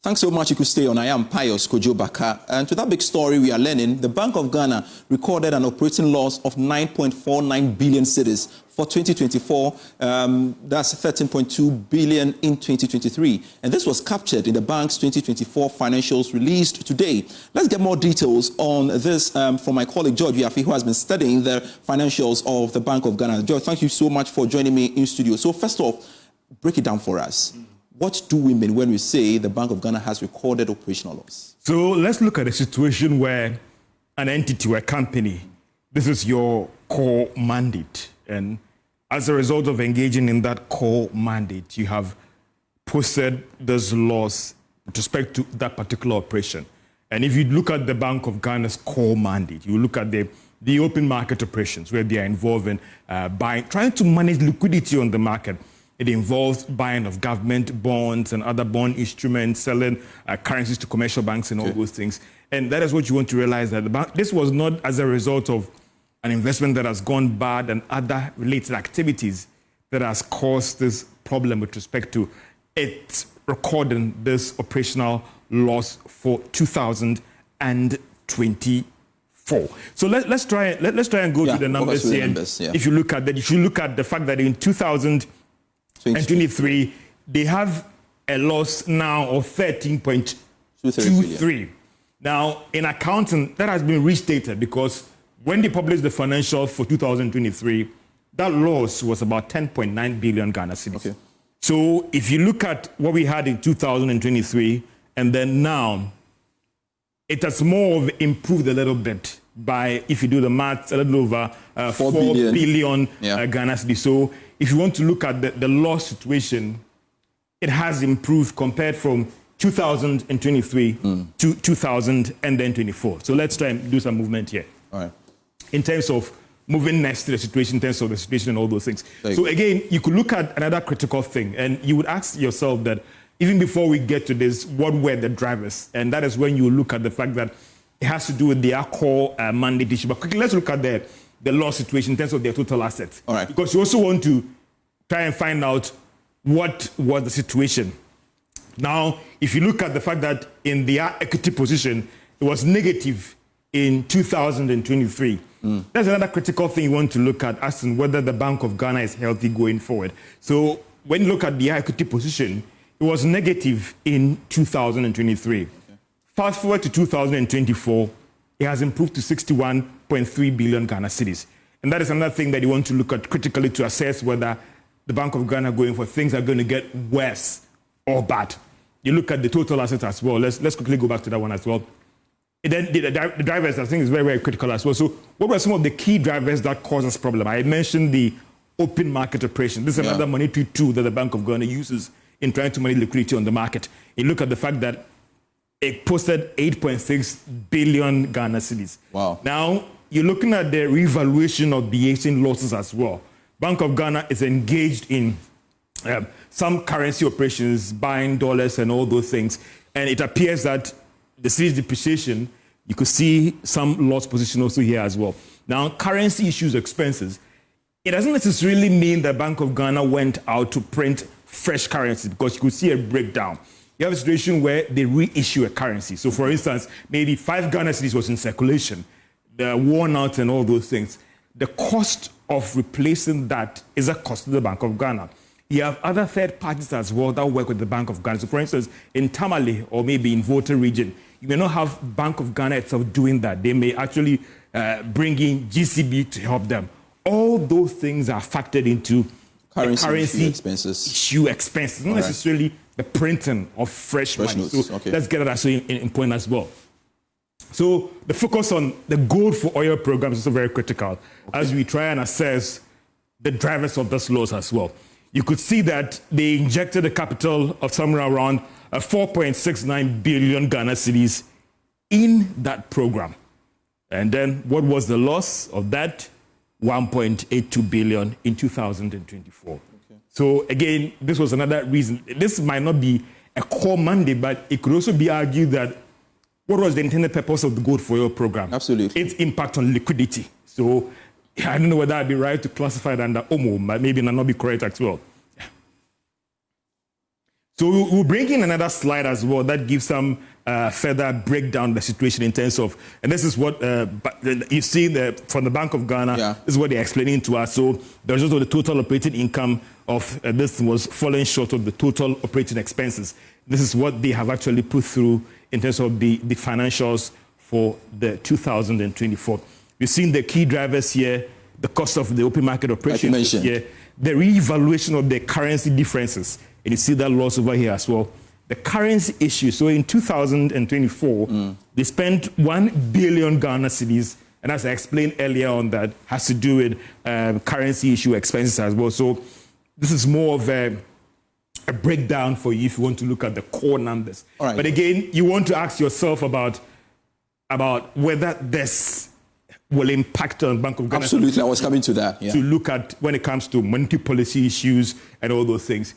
Thanks so much. You could stay on. I am Pius Kojo Baka. And to that big story we are learning, the Bank of Ghana recorded an operating loss of 9.49 billion cedis for 2024. That's 13.2 billion in 2023. And this was captured in the bank's 2024 financials released today. Let's get more details on this from my colleague George Yafi, who has been studying the financials of the Bank of Ghana. George, thank you so much for joining me in studio. So first off, break it down for us. What do we mean when we say the Bank of Ghana has recorded operational loss? So let's look at a situation where an entity or a company, this is your core mandate. And as a result of engaging in that core mandate, you have posted this loss with respect to that particular operation. And if you look at the Bank of Ghana's core mandate, you look at the open market operations where they are involved in trying to manage liquidity on the market. It involves buying of government bonds and other bond instruments, selling currencies to commercial banks and all those things. And that is what you want to realize, that the bank, this was not as a result of an investment that has gone bad and other related activities that has caused this problem with respect to it recording this operational loss for 2024. So let's try and go to the numbers here. If you look at that, you should look at the fact that in 2023, they have a loss now of 13.23. Now, in accounting, that has been restated because when they published the financial for 2023, that loss was about 10.9 billion Ghana cedis. Okay. So if you look at what we had in 2023 and then now, it has more of improved a little bit by, if you do the math, a little over 4 billion Ghana cedis. So if you want to look at the loss situation, it has improved compared from 2023 to 2024. So let's try and do some movement here. All right. In terms of moving next to the situation, in terms of the situation and all those things. So again, you could look at another critical thing, and you would ask yourself that even before we get to this, what were the drivers? And that is when you look at the fact that it has to do with their core mandate issue. But quickly, let's look at the loss situation in terms of their total assets. All right. Because you also want to try and find out what was the situation. Now, if you look at the fact that in their equity position, it was negative in 2023. That's another critical thing you want to look at, asking whether the Bank of Ghana is healthy going forward. So when you look at the equity position, it was negative in 2023. Okay. Fast forward to 2024, it has improved to 61.3 billion Ghana cedis. And that is another thing that you want to look at critically to assess whether the Bank of Ghana going for things are going to get worse or bad. You look at the total assets as well. Let's quickly go back to that one as well. And then the drivers, I think, is very, very critical as well. So what were some of the key drivers that caused this problem? I mentioned the open market operation. This is another monetary tool that the Bank of Ghana uses in trying to manage liquidity on the market. You look at the fact that it posted 8.6 billion Ghana cedis. Wow. Now, you're looking at the revaluation of the exchange losses as well. Bank of Ghana is engaged in some currency operations, buying dollars and all those things. And it appears that the cedis depreciation, you could see some loss position also here as well. Now, currency issues, expenses, it doesn't necessarily mean that Bank of Ghana went out to print fresh currency, because you could see a breakdown. You have a situation where they reissue a currency. So, for instance, maybe 5 Ghana cedis was in circulation, they're worn out and all those things. The cost of replacing that is a cost to the Bank of Ghana. You have other third parties as well that work with the Bank of Ghana. So, for instance, in Tamale or maybe in Volta region, you may not have Bank of Ghana itself doing that. They may actually bring in GCB to help them. All those things are factored into currency issue expenses, not necessarily the printing of fresh money. Notes. So let's get that in point as well. So the focus on the gold for oil program is also very critical as we try and assess the drivers of this loss as well. You could see that they injected a capital of somewhere around 4.69 billion Ghana cedis in that program. And then what was the loss of that? 1.82 billion in 2024. Okay. So again, this was another reason. This might not be a core mandate, but it could also be argued that what was the intended purpose of the Gold for Oil program? Absolutely. Its impact on liquidity. So I don't know whether I'd be right to classify it under OMO, but maybe it might not be correct as well. So we'll bring in another slide as well that gives some further breakdown of the situation in terms of, and this is what you see from the Bank of Ghana, this is what they're explaining to us. So the result of the total operating income of this was falling short of the total operating expenses. This is what they have actually put through in terms of the financials for the 2024. You've seen the key drivers here, the cost of the open market operation this year, the re-evaluation of the currency differences, and you see that loss over here as well. The currency issue, so in 2024, they spent 1 billion Ghana cedis, and as I explained earlier on, that has to do with currency issue expenses as well. So this is more of a breakdown for you if you want to look at the core numbers. But again, you want to ask yourself about whether this will impact on Bank of Ghana. Absolutely, I was coming to that. To look at when it comes to monetary policy issues and all those things.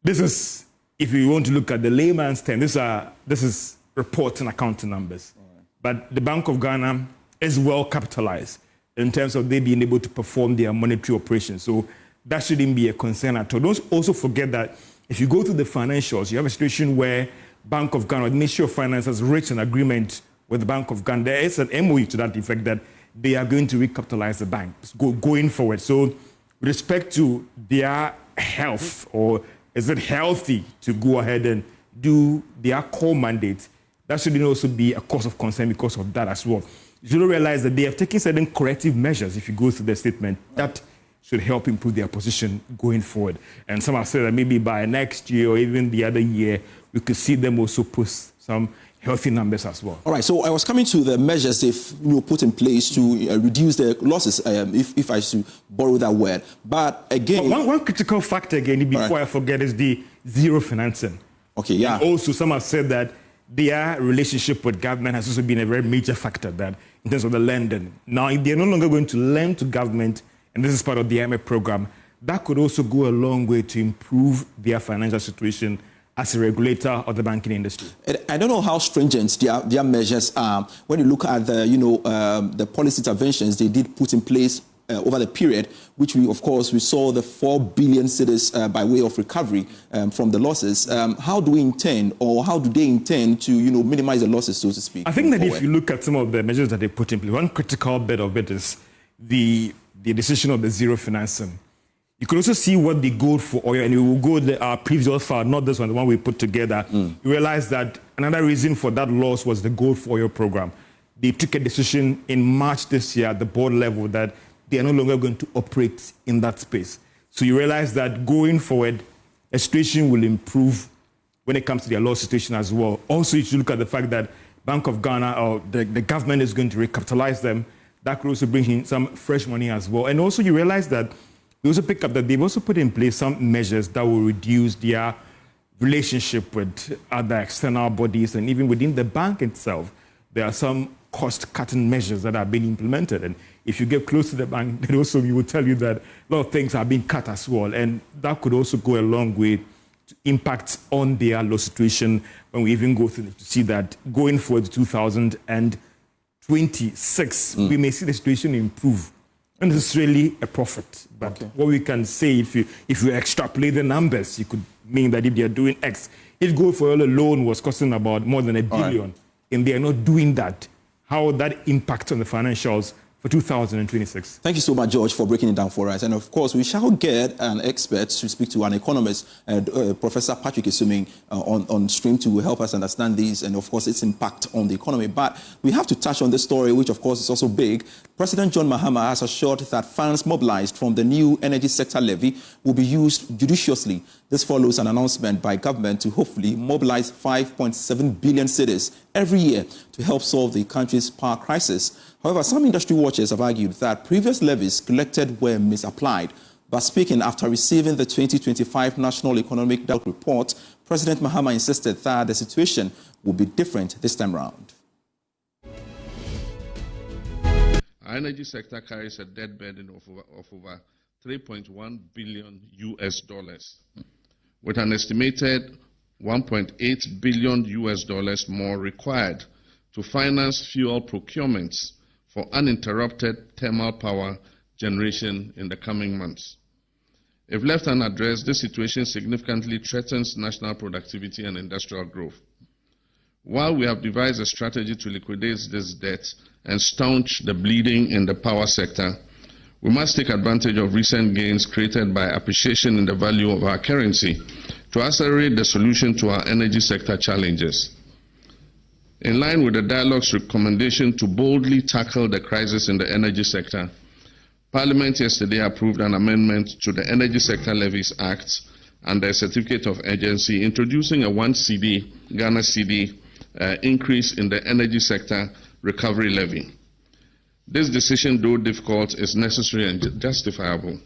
This is, if you want to look at the layman's term, this is reporting accounting numbers. But the Bank of Ghana is well capitalized in terms of they being able to perform their monetary operations. So that shouldn't be a concern at all. Don't also forget that if you go to the financials, you have a situation where Bank of Ghana, the Ministry of Finance, has reached an agreement with the Bank of Ghana. There is an MOU to that effect that they are going to recapitalize the bank going forward. So with respect to their health, or is it healthy to go ahead and do their core mandate, that shouldn't also be a cause of concern because of that as well. You should realize that they have taken certain corrective measures, if you go through the statement, that should help improve their position going forward. And some have said that maybe by next year or even the other year, we could see them also post some healthy numbers as well. All right, so I was coming to the measures they've put in place to reduce the losses, if I should borrow that word. But again... One critical factor, again, before I forget, is the zero financing. Okay, And also, some have said that their relationship with government has also been a very major factor that in terms of the lending. Now, if they're no longer going to lend to government, and this is part of the IMF program, that could also go a long way to improve their financial situation as a regulator of the banking industry. I don't know how stringent their measures are. When you look at the policy interventions they did put in place over the period, which we saw the 4 billion cedis by way of recovery from the losses. How do we intend, or how do they intend to minimize the losses, so to speak? I think that if you look at some of the measures that they put in place, one critical bit of it is the decision of the zero financing. You can also see what they go for oil, and we will go to our previous file, not this one, the one we put together. You realize that another reason for that loss was the gold for oil program. They took a decision in March this year at the board level that they are no longer going to operate in that space. So you realize that going forward, the situation will improve when it comes to their loss situation as well. Also, you should look at the fact that Bank of Ghana, or the government, is going to recapitalize them. That could also bring in some fresh money as well. And also you realize that they also pick up that they've also put in place some measures that will reduce their relationship with other external bodies, and even within the bank itself, there are some cost-cutting measures that are being implemented. And if you get close to the bank, then also we will tell you that a lot of things are being cut as well. And that could also go a long way to impact on their low situation when we even go through to see that going forward to 2026, we may see the situation improve. And this is really a profit. But what we can say, if you extrapolate the numbers, you could mean that if they are doing X, if gold for oil alone was costing about more than $1 billion, and they are not doing that, how that impacts on the financials for 2026. Thank you so much, George, for breaking it down for us. And of course, we shall get an expert to speak to, an economist, Professor Patrick Isuming, on stream to help us understand these and, of course, its impact on the economy. But we have to touch on this story, which, of course, is also big. President John Mahama has assured that funds mobilized from the new energy sector levy will be used judiciously. This follows an announcement by government to hopefully mobilize 5.7 billion cedis every year to help solve the country's power crisis. However, some industry watchers have argued that previous levies collected were misapplied. But speaking after receiving the 2025 National Economic Dialogue Report, President Mahama insisted that the situation will be different this time around. Our energy sector carries a debt burden of over 3.1 billion US dollars, with an estimated 1.8 billion US dollars more required to finance fuel procurements for uninterrupted thermal power generation in the coming months. If left unaddressed, this situation significantly threatens national productivity and industrial growth. While we have devised a strategy to liquidate this debt and staunch the bleeding in the power sector, we must take advantage of recent gains created by appreciation in the value of our currency to accelerate the solution to our energy sector challenges. In line with the dialogue's recommendation to boldly tackle the crisis in the energy sector, Parliament yesterday approved an amendment to the Energy Sector Levies Act and a certificate of urgency, introducing a 1 CD, Ghana cedi, increase in the energy sector recovery levy. This decision, though difficult, is necessary and justifiable.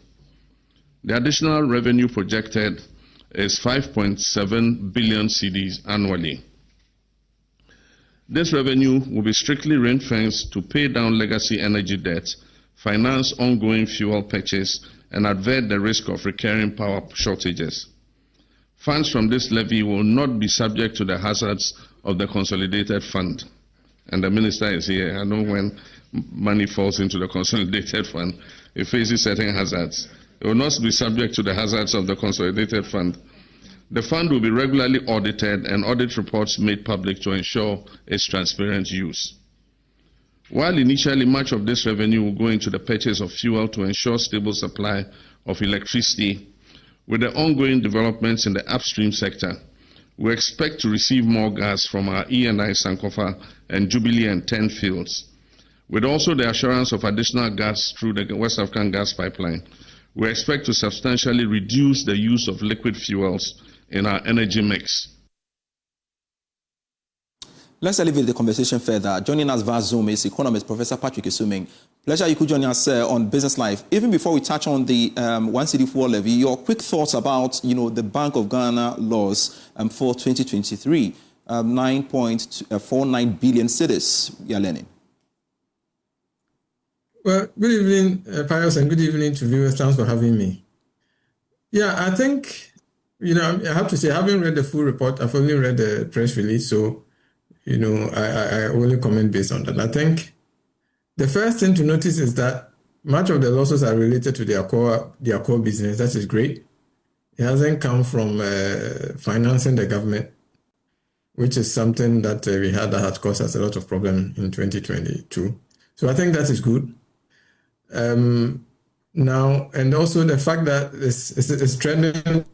The additional revenue projected is 5.7 billion cedis annually. This revenue will be strictly ring-fenced to pay down legacy energy debt, finance ongoing fuel purchase, and avert the risk of recurring power shortages. Funds from this levy will not be subject to the hazards of the consolidated fund. And the minister is here. I know when money falls into the consolidated fund, it faces certain hazards. It will not be subject to the hazards of the consolidated fund. The fund will be regularly audited and audit reports made public to ensure its transparent use. While initially much of this revenue will go into the purchase of fuel to ensure stable supply of electricity, with the ongoing developments in the upstream sector, we expect to receive more gas from our E&I Sankofa and Jubilee and 10 fields. With also the assurance of additional gas through the West African gas pipeline, we expect to substantially reduce the use of liquid fuels in our energy mix. Let's elevate the conversation further. Joining us via Zoom is economist Professor Patrick Isuming. Pleasure you could join us on Business Live. Even before we touch on the 1 cedi fuel levy, your quick thoughts about the Bank of Ghana laws for 2023, 9.49 billion cedis we are learning. Well, good evening, Pius, and good evening to viewers. Thanks for having me. Yeah, I think, I have to say, I haven't read the full report. I've only read the press release, so I only comment based on that. I think the first thing to notice is that much of the losses are related to their core business. That is great. It hasn't come from financing the government, which is something that we had that has caused us a lot of problem in 2022. So I think that is good. Now, and also the fact that it's trending.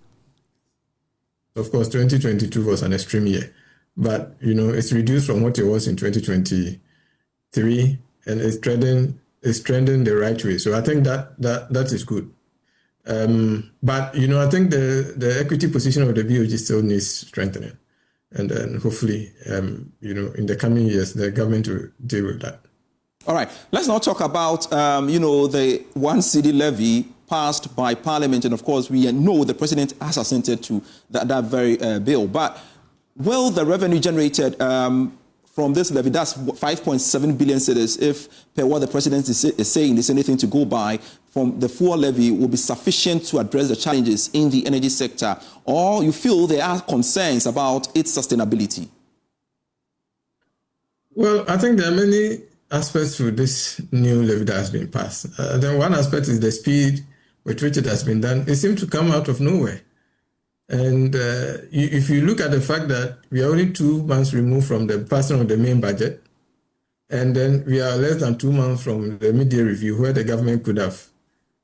Of course, 2022 was an extreme year. But, it's reduced from what it was in 2023, and it's trending the right way. So I think that is good. But, I think the equity position of the BOG still needs strengthening. And then hopefully, in the coming years, the government will deal with that. All right. Let's now talk about, the 1 cedi levy passed by Parliament. And, of course, we know the President has assented to that very bill. But will the revenue generated from this levy, that's 5.7 billion cedis, if per what the President is saying, is anything to go by, from the fuel levy will be sufficient to address the challenges in the energy sector? Or you feel there are concerns about its sustainability? Well, I think there are many aspects to this new levy that has been passed. Then one aspect is the speed with which it has been done. It seemed to come out of nowhere. And if you look at the fact that we are only 2 months removed from the passing of the main budget, and then we are less than 2 months from the mid-year review, where the government could have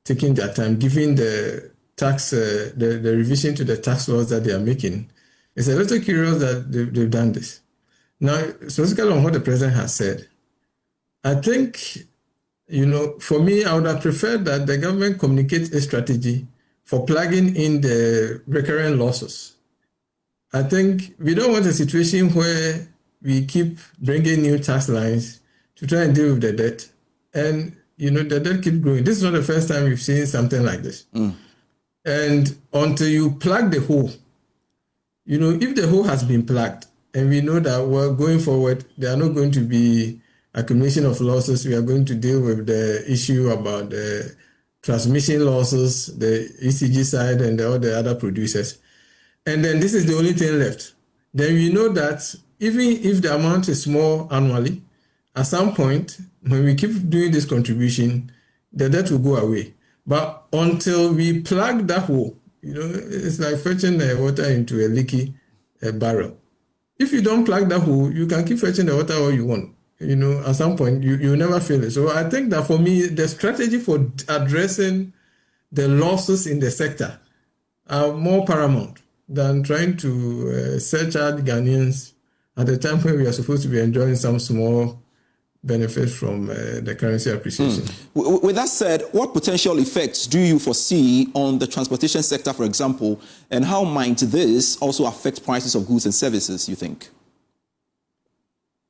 taken their time, given the tax, the revision to the tax laws that they are making, it's a little curious that they've done this. Now, specifically on what the President has said, I think, for me, I would have preferred that the government communicates a strategy for plugging in the recurrent losses. I think we don't want a situation where we keep bringing new tax lines to try and deal with the debt. And, the debt keeps growing. This is not the first time we've seen something like this. And until you plug the hole, if the hole has been plugged, and we know that, well, going forward, there are not going to be accumulation of losses. We are going to deal with the issue about the transmission losses, the ECG side, and all the other producers. And then this is the only thing left. Then we know that even if the amount is small annually, at some point, when we keep doing this contribution, the debt will go away. But until we plug that hole, it's like fetching the water into a leaky barrel. If you don't plug that hole, you can keep fetching the water all you want. At some point, you never feel it. So I think that for me, the strategy for addressing the losses in the sector are more paramount than trying to search out Ghanaians at the time when we are supposed to be enjoying some small benefit from the currency appreciation. With that said, what potential effects do you foresee on the transportation sector, for example, and how might this also affect prices of goods and services, you think?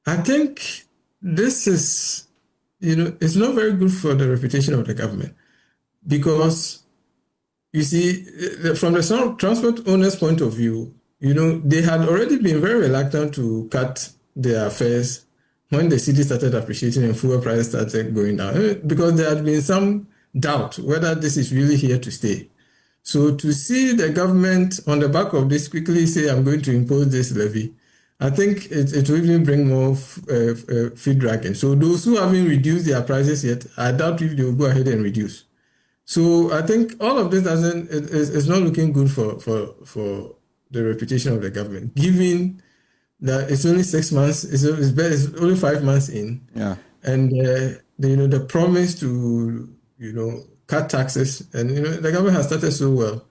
I think this is, it's not very good for the reputation of the government because, you see, from the transport owners' point of view, they had already been very reluctant to cut their fares when the city started appreciating and fuel prices started going down, because there had been some doubt whether this is really here to stay. So to see the government on the back of this quickly say, I'm going to impose this levy, I think it will even bring more feed dragging. So those who haven't reduced their prices yet, I doubt if they will go ahead and reduce. So I think all of this is not looking good for the reputation of the government, given that it's only 6 months, it's only 5 months in, and the promise to cut taxes, and the government has started so well.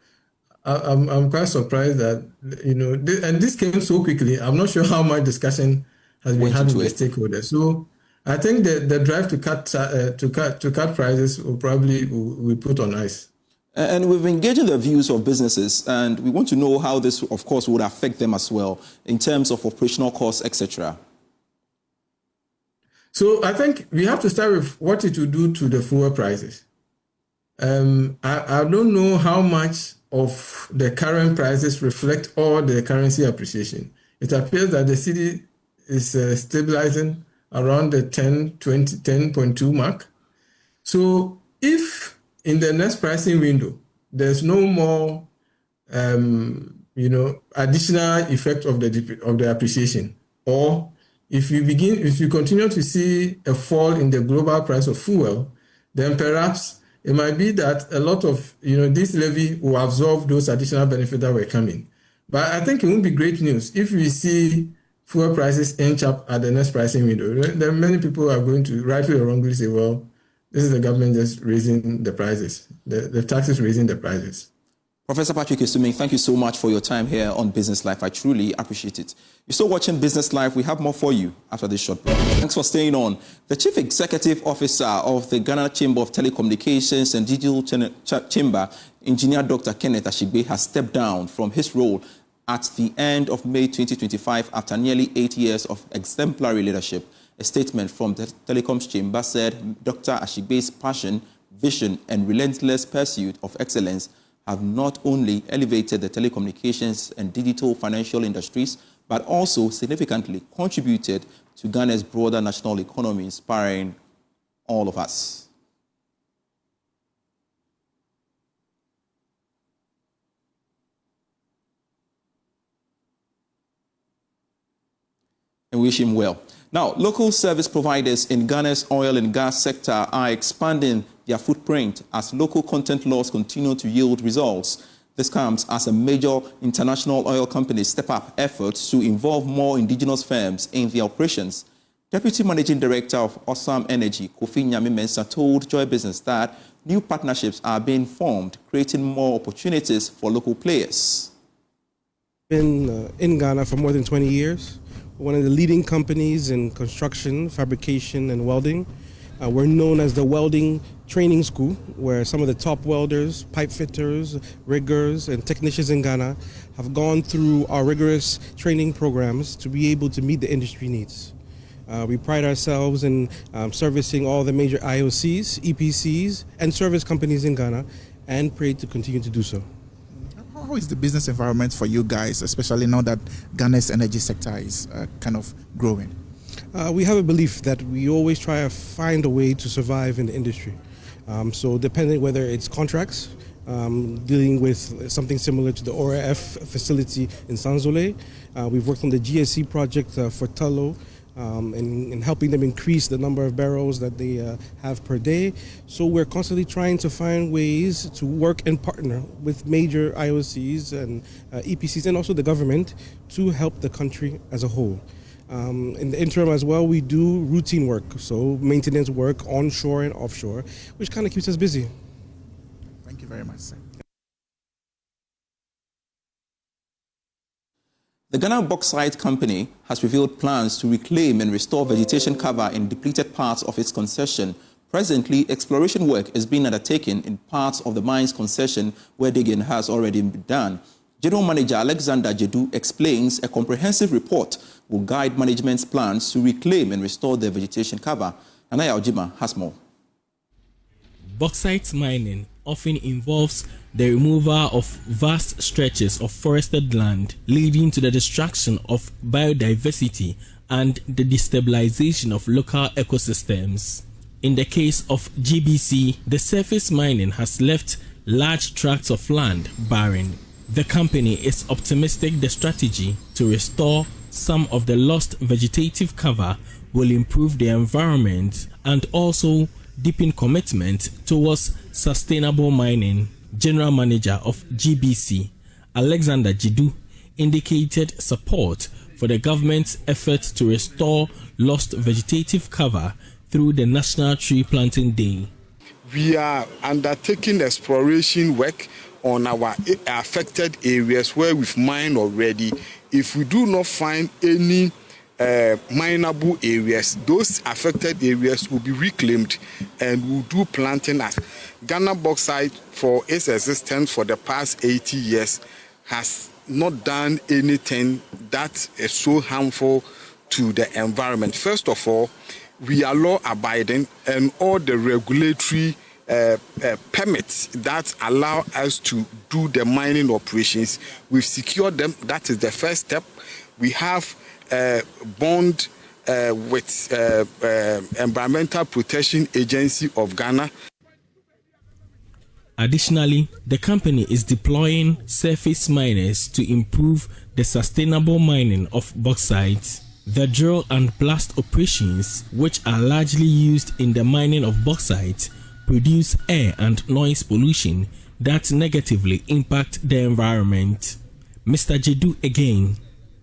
I'm quite surprised that and this came so quickly. I'm not sure how much discussion has been had with the stakeholders. So I think the drive to cut prices will probably be put on ice. And we've engaged in the views of businesses, and we want to know how this, of course, would affect them as well in terms of operational costs, etc. So I think we have to start with what it will do to the fuel prices. I don't know how much of the current prices reflect all the currency appreciation. It appears that the city is stabilizing around the 10.2 mark. So if in the next pricing window, there's no more, additional effect of the appreciation, or if you continue to see a fall in the global price of fuel, then perhaps it might be that a lot of this levy will absorb those additional benefits that were coming. But I think it won't be great news if we see fuel prices inch up at the next pricing window. Then many people are going to rightly or wrongly say, well, this is the government just raising the prices. The taxes raising the prices. Professor Patrick Esuming, thank you so much for your time here on Business Life. I truly appreciate it. You're still watching Business Life. We have more for you after this short break. Thanks for staying on. The Chief Executive Officer of the Ghana Chamber of Telecommunications and Digital Chamber, Engineer Dr. Kenneth Ashigbe, has stepped down from his role at the end of May 2025 after nearly 8 years of exemplary leadership. A statement from the Telecom's chamber said Dr. Ashigbe's passion, vision, and relentless pursuit of excellence have not only elevated the telecommunications and digital financial industries, but also significantly contributed to Ghana's broader national economy, inspiring all of us. And wish him well. Now, local service providers in Ghana's oil and gas sector are expanding their footprint as local content laws continue to yield results. This comes as a major international oil companies step up efforts to involve more indigenous firms in their operations. Deputy Managing Director of Osam Energy, Kofi Nyame-Mensah, told Joy Business that new partnerships are being formed, creating more opportunities for local players. Been in Ghana for more than 20 years. One of the leading companies in construction, fabrication, and welding. We're known as the Welding Training School, where some of the top welders, pipe fitters, riggers, and technicians in Ghana have gone through our rigorous training programs to be able to meet the industry needs. We pride ourselves in servicing all the major IOCs, EPCs, and service companies in Ghana, and pray to continue to do so. How is the business environment for you guys, especially now that Ghana's energy sector is kind of growing? We have a belief that we always try to find a way to survive in the industry. So depending whether it's contracts, dealing with something similar to the ORF facility in Sanzole. We've worked on the GSC project for Tullow. and helping them increase the number of barrels that they have per day. So we're constantly trying to find ways to work and partner with major IOCs and EPCs and also the government to help the country as a whole. In the interim as well, we do routine work, so maintenance work onshore and offshore, which kind of keeps us busy. Thank you very much, sir. The Ghana Bauxite Company has revealed plans to reclaim and restore vegetation cover in depleted parts of its concession. Presently, exploration work is being undertaken in parts of the mine's concession where digging has already been done. General Manager Alexander Jedu explains a comprehensive report will guide management's plans to reclaim and restore the vegetation cover. Anaya Ojima has more. Bauxite mining often involves the removal of vast stretches of forested land, leading to the destruction of biodiversity and the destabilization of local ecosystems. In the case of GBC, the surface mining has left large tracts of land barren. The company is optimistic the strategy to restore some of the lost vegetative cover will improve the environment and also deepen commitment towards sustainable mining. General Manager of GBC, Alexander Jedu, indicated support for the government's effort to restore lost vegetative cover through the National Tree Planting Day. We are undertaking exploration work on our affected areas where we've mined already. If we do not find any mineable areas, those affected areas will be reclaimed and will do planting. As Ghana Bauxite, for its existence for the past 80 years, has not done anything that is so harmful to the environment. First of all, we are law abiding, and all the regulatory permits that allow us to do the mining operations, we've secured them. That is the first step. We have bond with Environmental Protection Agency of Ghana. Additionally, the company is deploying surface miners to improve the sustainable mining of bauxite. The drill and blast operations, which are largely used in the mining of bauxite, produce air and noise pollution that negatively impact the environment. Mr. Jedu again.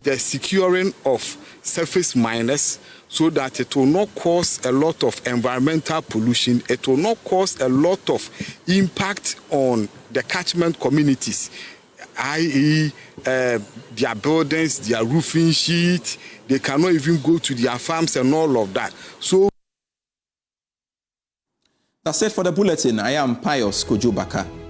The securing of surface miners so that it will not cause a lot of environmental pollution, it will not cause a lot of impact on the catchment communities, i.e. Their buildings, their roofing sheet, they cannot even go to their farms and all of that. So that's it for the bulletin. I am Pius Kojubaka.